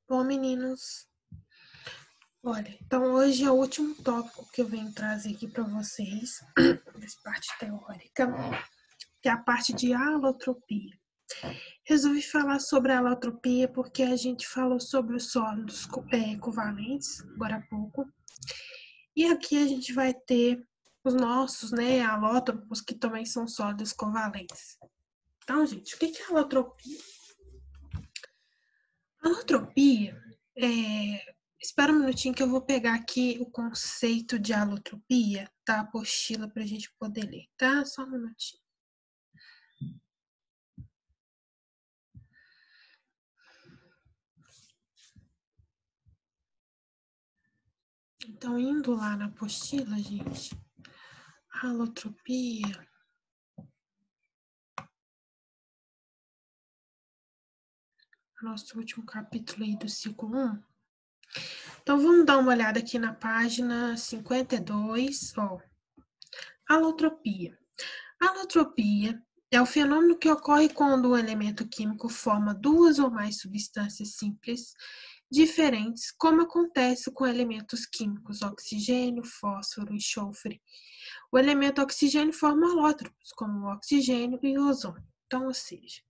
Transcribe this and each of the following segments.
Bom, meninos, olha, então hoje é o último tópico que eu venho trazer aqui para vocês, dessa parte teórica, que é a parte de alotropia. Resolvi falar sobre a alotropia porque a gente falou sobre os sólidos covalentes, agora há pouco, e aqui a gente vai ter os nossos, né, alótropos, que também são sólidos covalentes. Então, gente, o que é alotropia? Alotropia espera um minutinho que eu vou pegar aqui o conceito de alotropia da apostila para a gente poder ler, tá? Só um minutinho. Então, indo lá na apostila, gente, alotropia. Nosso último capítulo aí do ciclo 1. Então, vamos dar uma olhada aqui na página 52, ó. Alotropia. Alotropia é o fenômeno que ocorre quando um elemento químico forma duas ou mais substâncias simples diferentes, como acontece com elementos químicos oxigênio, fósforo e enxofre. O elemento oxigênio forma alótropos, como o oxigênio e o ozônio. Então, ou seja,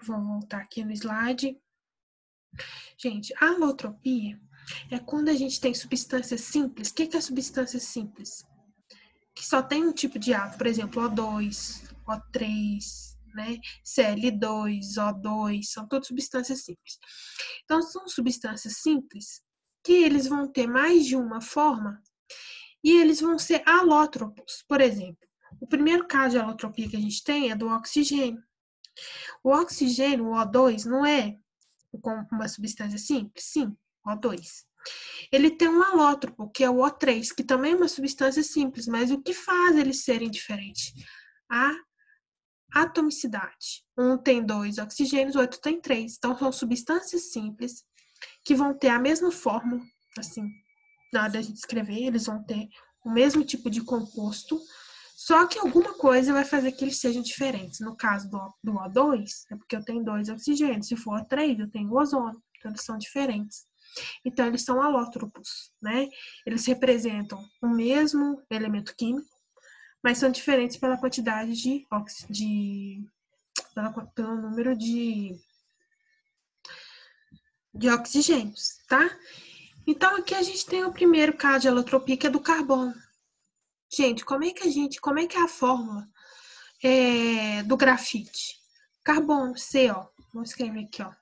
vou voltar aqui no slide. Gente, a alotropia é quando a gente tem substâncias simples. O que é substância simples? Que só tem um tipo de átomo, por exemplo, O2, O3, né? Cl2, O2, são todas substâncias simples. Então, são substâncias simples que eles vão ter mais de uma forma e eles vão ser alótropos. Por exemplo, o primeiro caso de alotropia que a gente tem é do oxigênio. O oxigênio, o O2, não é uma substância simples? Sim, O2. Ele tem um alótropo, que é o O3, que também é uma substância simples, mas o que faz eles serem diferentes? A atomicidade. Um tem 2 oxigênios, o outro tem 3. Então, são substâncias simples que vão ter a mesma forma, assim, na hora da gente escrever, eles vão ter o mesmo tipo de composto, só que alguma coisa vai fazer que eles sejam diferentes. No caso do O2, é porque eu tenho 2 oxigênios. Se for O3, eu tenho ozônio. Então, eles são diferentes. Então, eles são alótropos, né? Eles representam o mesmo elemento químico, mas são diferentes pela quantidade pelo número de oxigênios, tá? Então, aqui a gente tem o primeiro caso de alotropia, que é do carbono. Gente, como é que é a fórmula do grafite? Carbono, CO. Vou escrever aqui, ó.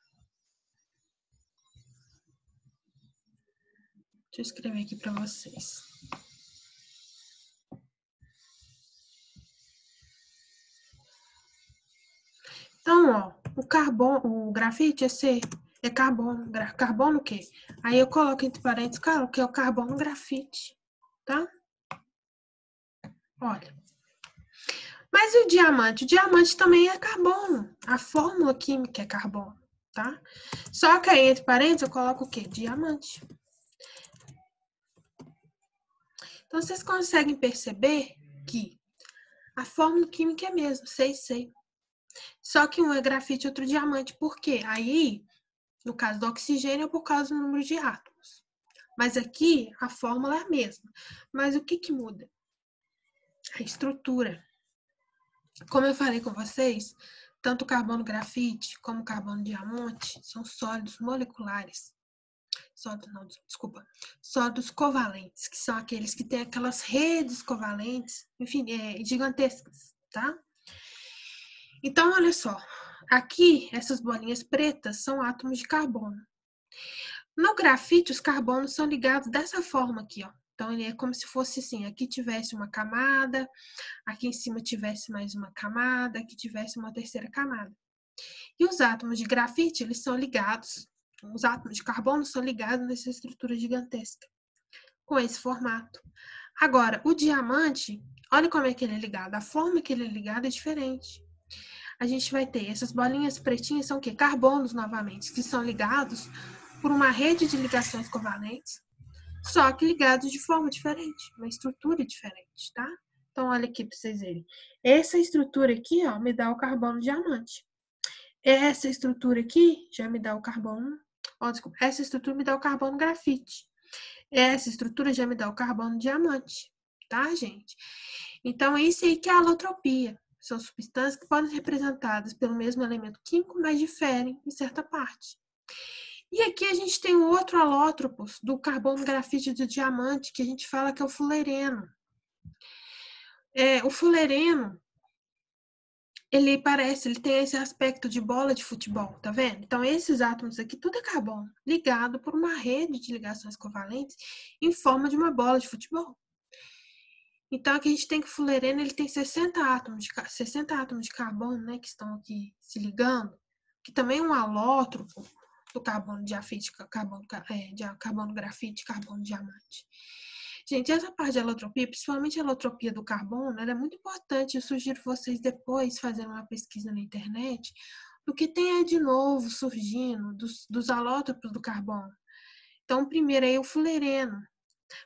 Deixa eu escrever aqui para vocês. Então, ó, o grafite é carbono. Carbono o quê? Aí eu coloco entre parênteses, cara, o que é o carbono grafite, tá? Olha. Mas e o diamante? O diamante também é carbono. A fórmula química é carbono, tá? Só que aí entre parênteses eu coloco o quê? Diamante. Então, vocês conseguem perceber que a fórmula química é a mesma, 6C. Só que um é grafite e outro diamante. Por quê? Aí, no caso do oxigênio, é por causa do número de átomos. Mas aqui, a fórmula é a mesma. Mas o que muda? A estrutura. Como eu falei com vocês, tanto o carbono grafite como o carbono diamante são sólidos moleculares. Sólidos covalentes, que são aqueles que têm aquelas redes covalentes, enfim, gigantescas, tá? Então, olha só, aqui essas bolinhas pretas são átomos de carbono. No grafite, os carbonos são ligados dessa forma aqui, ó. Então, ele é como se fosse assim, aqui tivesse uma camada, aqui em cima tivesse mais uma camada, aqui tivesse uma terceira camada. E os átomos de grafite, eles são ligados, os átomos de carbono são ligados nessa estrutura gigantesca, com esse formato. Agora, o diamante, olha como é que ele é ligado, a forma que ele é ligado é diferente. A gente vai ter essas bolinhas pretinhas, são o quê? Carbonos, novamente, que são ligados por uma rede de ligações covalentes, só que ligados de forma diferente, uma estrutura diferente, tá? Então, olha aqui para vocês verem. Essa estrutura aqui, ó, me dá o carbono diamante. Essa estrutura aqui já me dá o carbono Ó, desculpa, essa estrutura me dá o carbono grafite. Essa estrutura já me dá o carbono diamante, tá, gente? Então, é isso aí que é a alotropia. São substâncias que podem ser representadas pelo mesmo elemento químico, mas diferem em certa parte. E aqui a gente tem um outro alótropo do carbono grafite do diamante, que a gente fala que é o fulereno. O fulereno, ele tem esse aspecto de bola de futebol, tá vendo? Então, esses átomos aqui, tudo é carbono, ligado por uma rede de ligações covalentes em forma de uma bola de futebol. Então, aqui a gente tem que o fulereno, ele tem 60 átomos de carbono, né, que estão aqui se ligando, que também é um alótropo do carbono diafite, carbono grafite, carbono diamante. Gente, essa parte de alotropia, principalmente a alotropia do carbono, ela é muito importante. Eu sugiro vocês depois fazerem uma pesquisa na internet do que tem aí de novo surgindo dos alótropos do carbono. Então, primeiro aí o fulereno.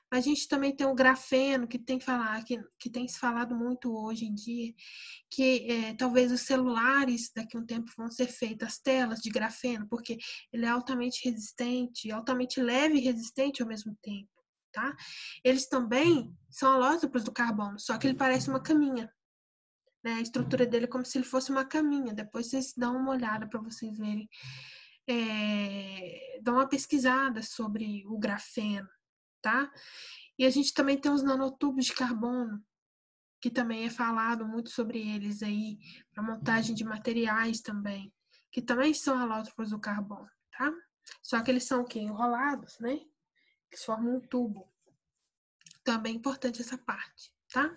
A gente também tem o grafeno, que tem se falado muito hoje em dia, que talvez os celulares daqui a um tempo vão ser feitas telas de grafeno, porque ele é altamente resistente, altamente leve e resistente ao mesmo tempo, tá? Eles também são alótropos do carbono, só que ele parece uma caminha, né? A estrutura dele é como se ele fosse uma caminha. Depois vocês dão uma olhada para vocês verem, dão uma pesquisada sobre o grafeno, tá? E a gente também tem os nanotubos de carbono, que também é falado muito sobre eles aí, para montagem de materiais também, que também são alótropos do carbono, tá? Só que eles são o quê? Enrolados, né? Eles formam um tubo. Também é importante essa parte, tá?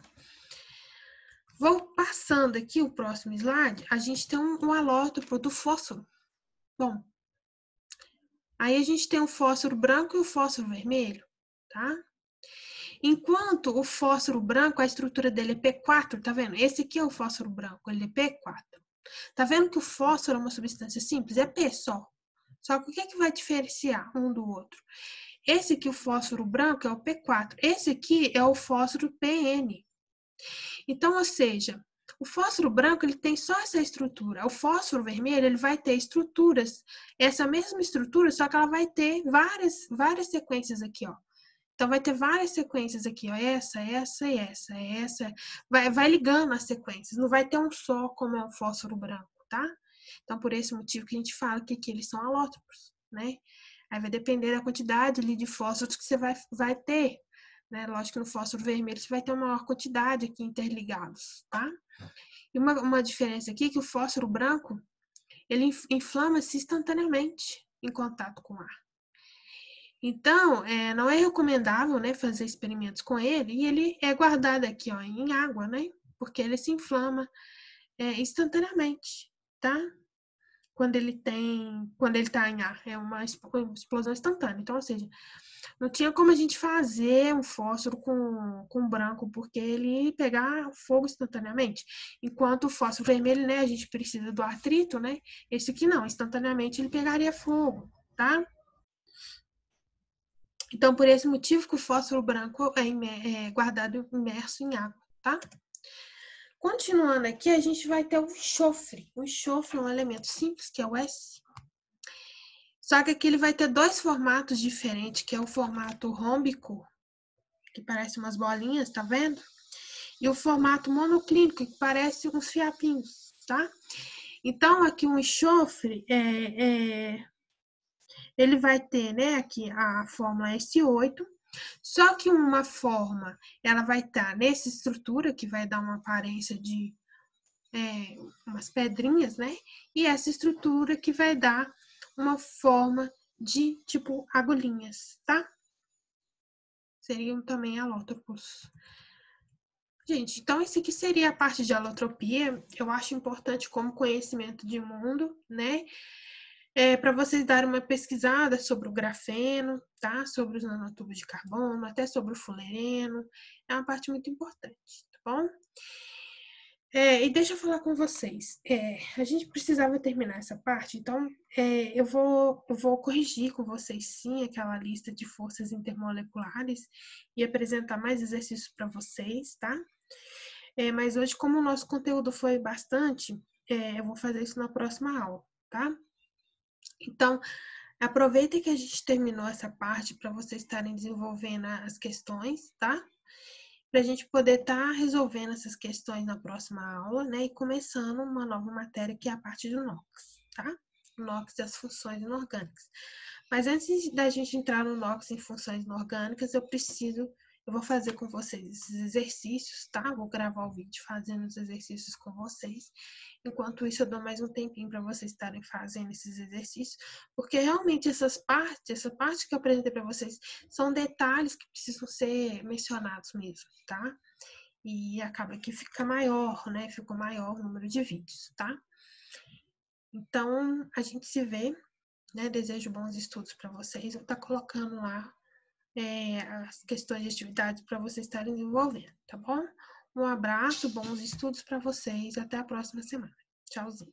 Vou passando aqui o próximo slide, a gente tem um alótropo do fósforo. Bom, aí a gente tem o fósforo branco e o fósforo vermelho, tá? Enquanto o fósforo branco, a estrutura dele é P4, tá vendo? Esse aqui é o fósforo branco, ele é P4. Tá vendo que o fósforo é uma substância simples? É P só. Só que o que é que vai diferenciar um do outro? Esse aqui, o fósforo branco, é o P4. Esse aqui é o fósforo PN. Então, ou seja, o fósforo branco ele tem só essa estrutura. O fósforo vermelho ele vai ter estruturas, essa mesma estrutura, só que ela vai ter várias sequências aqui, ó. Então, vai ter várias sequências aqui, ó. Essa e essa. Vai ligando as sequências. Não vai ter um só, como é o fósforo branco, tá? Então, por esse motivo que a gente fala que aqui eles são alótropos, né? Aí vai depender da quantidade ali de fósforos que você vai ter, né? Lógico que no fósforo vermelho você vai ter uma maior quantidade aqui interligados, tá? E uma diferença aqui é que o fósforo branco, ele inflama-se instantaneamente em contato com o ar. Então, não é recomendável, né, fazer experimentos com ele, e ele é guardado aqui, ó, em água, né, porque ele se inflama instantaneamente, tá? Quando ele está em ar, é uma explosão instantânea. Então, ou seja, não tinha como a gente fazer um fósforo com branco, porque ele pegar fogo instantaneamente. Enquanto o fósforo vermelho, né, a gente precisa do atrito, né? Esse aqui não, instantaneamente ele pegaria fogo, tá? Então, por esse motivo que o fósforo branco é guardado imerso em água, tá? Continuando aqui, a gente vai ter o enxofre. O enxofre é um elemento simples, que é o S. Só que aqui ele vai ter dois formatos diferentes, que é o formato rômbico, que parece umas bolinhas, tá vendo? E o formato monoclínico, que parece uns fiapinhos, tá? Então, aqui o enxofre, ele vai ter, né, aqui a fórmula S8, só que uma forma, ela vai estar nessa estrutura, que vai dar uma aparência de umas pedrinhas, né? E essa estrutura que vai dar uma forma de, tipo, agulhinhas, tá? Seriam também alótropos. Gente, então esse aqui seria a parte de alotropia. Eu acho importante como conhecimento de mundo, né? Para vocês darem uma pesquisada sobre o grafeno, tá? Sobre os nanotubos de carbono, até sobre o fulereno. É uma parte muito importante, tá bom? E deixa eu falar com vocês. A gente precisava terminar essa parte, então eu vou corrigir com vocês sim aquela lista de forças intermoleculares e apresentar mais exercícios para vocês, tá? Mas hoje, como o nosso conteúdo foi bastante, eu vou fazer isso na próxima aula, tá? Então, Aproveita que a gente terminou essa parte para vocês estarem desenvolvendo as questões, tá? Para a gente poder estar resolvendo essas questões na próxima aula, né? E começando uma nova matéria que é a parte do NOx, tá? O NOx das funções inorgânicas. Mas antes da gente entrar no NOx em funções inorgânicas, eu vou fazer com vocês esses exercícios, tá? Vou gravar o vídeo fazendo os exercícios com vocês. Enquanto isso, eu dou mais um tempinho para vocês estarem fazendo esses exercícios, porque realmente essa parte que eu apresentei para vocês, são detalhes que precisam ser mencionados mesmo, tá? E acaba que fica maior, né? Ficou maior o número de vídeos, tá? Então, a gente se vê, né? Desejo bons estudos para vocês. Eu vou estar colocando lá as questões de atividades para vocês estarem desenvolvendo, tá bom? Um abraço, bons estudos para vocês. Até a próxima semana. Tchauzinho.